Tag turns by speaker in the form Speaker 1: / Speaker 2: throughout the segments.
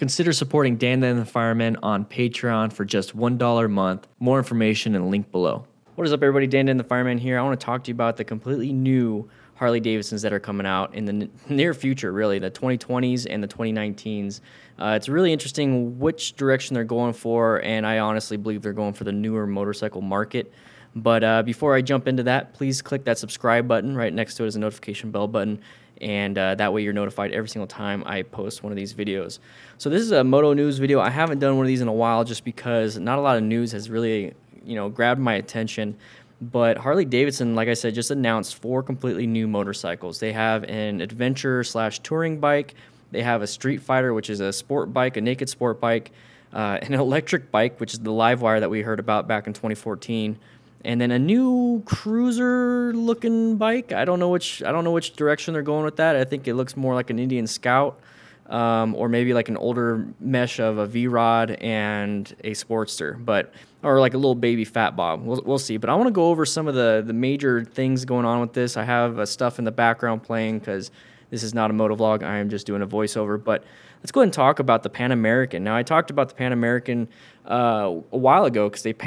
Speaker 1: Consider supporting Dan the Fireman on Patreon for just $1 a month. More information and link below. What is up, everybody? Dan the Fireman here. I want to talk to you about the completely new Harley Davidsons that are coming out in the near future, really, the 2020s and the 2019s. It's really interesting which direction they're going for, and I honestly believe they're going for the newer motorcycle market. But before I jump into that, please click that subscribe button. Right next to it is a notification bell button, and that way you're notified every single time I post one of these videos. So this is a moto news video. I haven't done one of these in a while just because not a lot of news has really, grabbed my attention. But Harley Davidson, like I said, just announced 4 completely new motorcycles. They have an adventure/touring bike. They have a Streetfighter, which is a sport bike, a naked sport bike, an electric bike, which is the Livewire that we heard about back in 2014. And then a new cruiser-looking bike. I don't know which direction they're going with that. I think it looks more like an Indian Scout, or maybe like an older mesh of a V-Rod and a Sportster, or like a little baby Fat Bob. We'll see. But I want to go over some of the major things going on with this. I have stuff in the background playing because this is not a moto vlog. I am just doing a voiceover. But let's go ahead and talk about the Pan American. Now, I talked about the Pan American a while ago because they they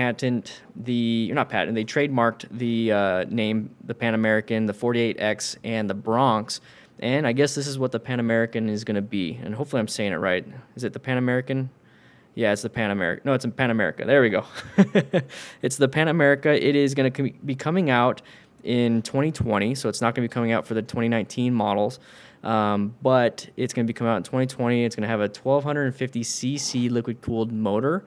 Speaker 1: trademarked the name, the Pan American, the 48X, and the Bronx. And I guess this is what the Pan American is going to be. And hopefully I'm saying it right. Is it the Pan American? Yeah, it's the Pan America. No, it's in Pan America. There we go. It's the Pan America. It is going to be coming out in 2020, so it's not going to be coming out for the 2019 models. But it's going to be coming out in 2020. It's going to have a 1250cc liquid-cooled motor.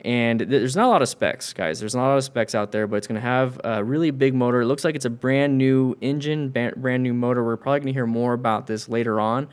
Speaker 1: And there's not a lot of specs, guys. There's not a lot of specs out there, but it's going to have a really big motor. It looks like it's a brand new engine, brand new motor. We're probably going to hear more about this later on.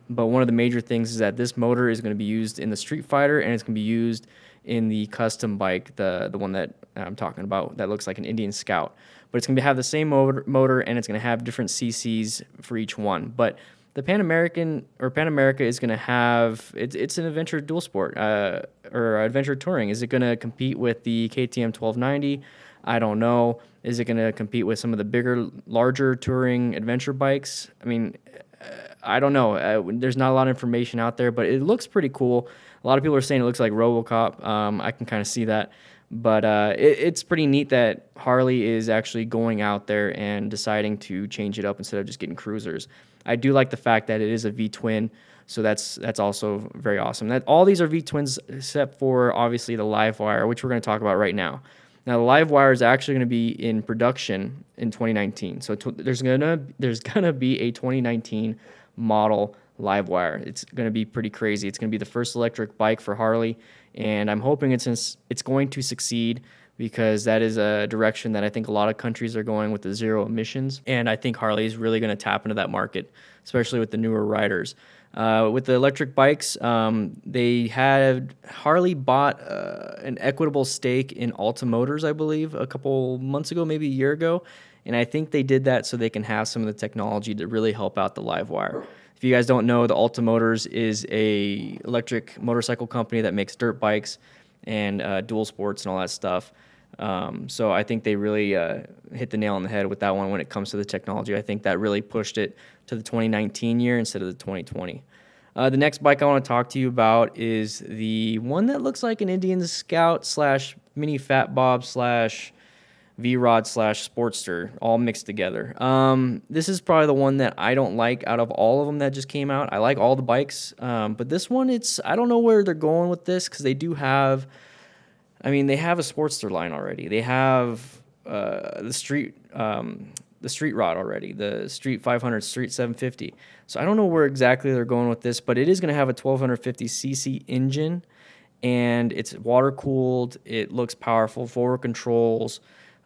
Speaker 1: But one of the major things is that this motor is going to be used in the Streetfighter, and it's going to be used in the custom bike, the one that I'm talking about that looks like an Indian Scout. But it's going to have the same motor, and it's going to have different CCs for each one. But the Pan American or Pan America is going to have it's an adventure dual sport or adventure touring. Is it going to compete with the KTM 1290? I don't know. Is it going to compete with some of the bigger, larger touring adventure bikes? I mean, I don't know. There's not a lot of information out there, but it looks pretty cool. A lot of people are saying it looks like RoboCop. I can kind of see that. But it's pretty neat that Harley is actually going out there and deciding to change it up instead of just getting cruisers. I do like the fact that it is a V-twin, so that's also very awesome. All these are V-twins except for, obviously, the Livewire, which we're going to talk about right now. Now, the Livewire is actually going to be in production in 2019. So there's gonna be a 2019 model Livewire. It's going to be pretty crazy. It's going to be the first electric bike for Harley, and I'm hoping it's going to succeed because that is a direction that I think a lot of countries are going with the zero emissions, and I think Harley is really going to tap into that market, especially with the newer riders. With the electric bikes, Harley bought an equitable stake in Alta Motors, I believe, a couple months ago, maybe a year ago, and I think they did that so they can have some of the technology to really help out the Livewire. If you guys don't know, the Alta Motors is a electric motorcycle company that makes dirt bikes and dual sports and all that stuff. So I think they really hit the nail on the head with that one when it comes to the technology. I think that really pushed it to the 2019 year instead of the 2020. The next bike I want to talk to you about is the one that looks like an Indian Scout / mini Fat Bob / V-Rod / Sportster, all mixed together. This is probably the one that I don't like out of all of them that just came out. I like all the bikes, but this one, I don't know where they're going with this because they do have, they have a Sportster line already. They have the Street Rod already, the Street 500, Street 750. So I don't know where exactly they're going with this, but it is going to have a 1250cc engine, and it's water cooled. It looks powerful, forward controls.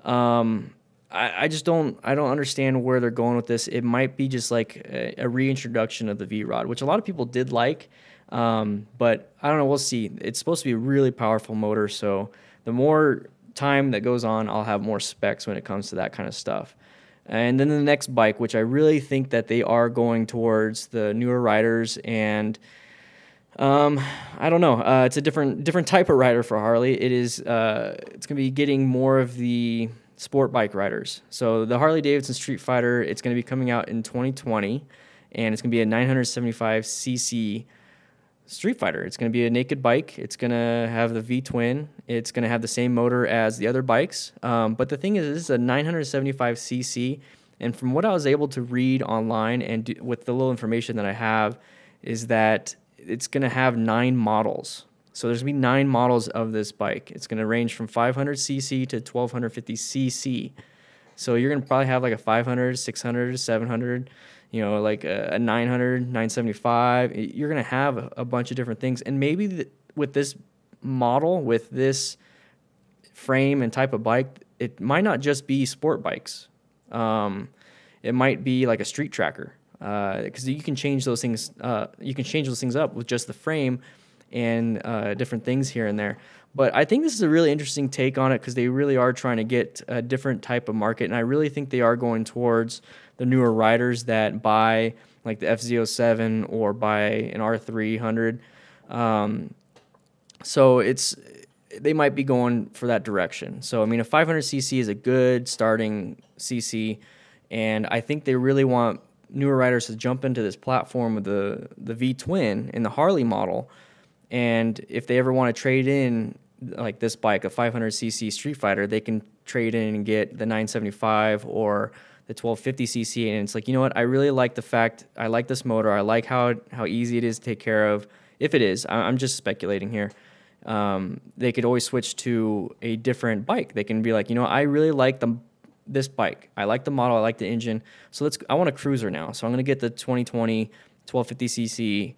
Speaker 1: I just don't understand where they're going with this. It might be just like a reintroduction of the V-Rod, which a lot of people did like, but I don't know. We'll see. It's supposed to be a really powerful motor, so the more time that goes on, I'll have more specs when it comes to that kind of stuff. And then the next bike, which I really think that they are going towards the newer riders, and I don't know. It's a different type of rider for Harley. It's going to be getting more of the sport bike riders. So the Harley Davidson Streetfighter, it's going to be coming out in 2020, and it's going to be a 975cc Streetfighter. It's going to be a naked bike. It's going to have the V-twin. It's going to have the same motor as the other bikes. But the thing is, this is a 975cc. And from what I was able to read online and with the little information that I have, is that it's going to have 9 models. So there's going to be 9 models of this bike. It's going to range from 500cc to 1250cc. So you're going to probably have like a 500, 600, 700, like a 900, 975. You're going to have a bunch of different things. And maybe with this model, with this frame and type of bike, it might not just be sport bikes. It might be like a street tracker, because you can change those things. You can change those things up with just the frame and different things here and there. But I think this is a really interesting take on it, because they really are trying to get a different type of market, and I really think they are going towards the newer riders that buy like the FZ07 or buy an R300. So they might be going for that direction. So I mean, a 500cc is a good starting cc, and I think they really want newer riders to jump into this platform with the V-twin in the Harley model. And if they ever want to trade in like this bike, a 500cc Streetfighter, they can trade in and get the 975 or the 1250cc. And it's like, you know what? I really like the fact, I like this motor. I like how easy it is to take care of. If it is, I'm just speculating here. They could always switch to a different bike. They can be like, I really like this bike. I like the model. I like the engine. So I want a cruiser now. So I'm going to get the 2020 1250cc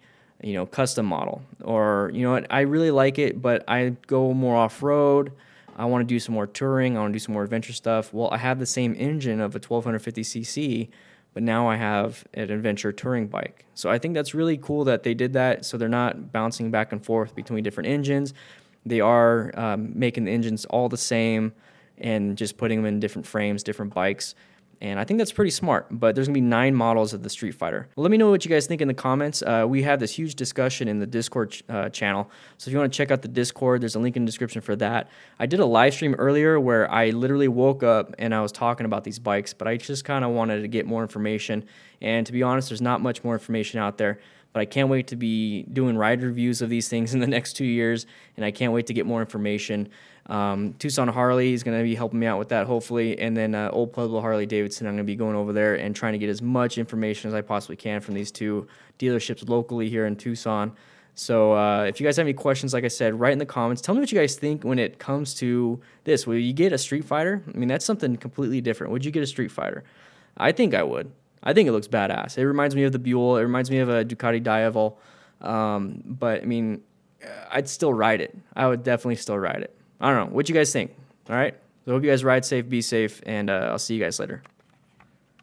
Speaker 1: custom model. Or, I really like it, but I go more off-road. I want to do some more touring. I want to do some more adventure stuff. Well, I have the same engine of a 1250cc, but now I have an adventure touring bike. So I think that's really cool that they did that, so they're not bouncing back and forth between different engines. They are making the engines all the same and just putting them in different frames, different bikes. And I think that's pretty smart, but there's going to be 9 models of the Streetfighter. Well, let me know what you guys think in the comments. We have this huge discussion in the Discord channel, so if you want to check out the Discord, there's a link in the description for that. I did a live stream earlier where I literally woke up and I was talking about these bikes, but I just kind of wanted to get more information. And to be honest, there's not much more information out there, but I can't wait to be doing ride reviews of these things in the next 2 years, and I can't wait to get more information. Tucson Harley is going to be helping me out with that, hopefully, and then Old Pueblo Harley Davidson, I'm going to be going over there and trying to get as much information as I possibly can from these 2 dealerships locally here in Tucson. So if you guys have any questions, like I said, write in the comments. Tell me what you guys think when it comes to this. Will you get a Streetfighter? I mean, that's something completely different. Would you get a Streetfighter? I think I would. I think it looks badass. It reminds me of the Buell. It reminds me of a Ducati Diavel. But, I mean, I'd still ride it. I would definitely still ride it. I don't know. What you guys think? All right. So I hope you guys ride safe, be safe, and I'll see you guys later.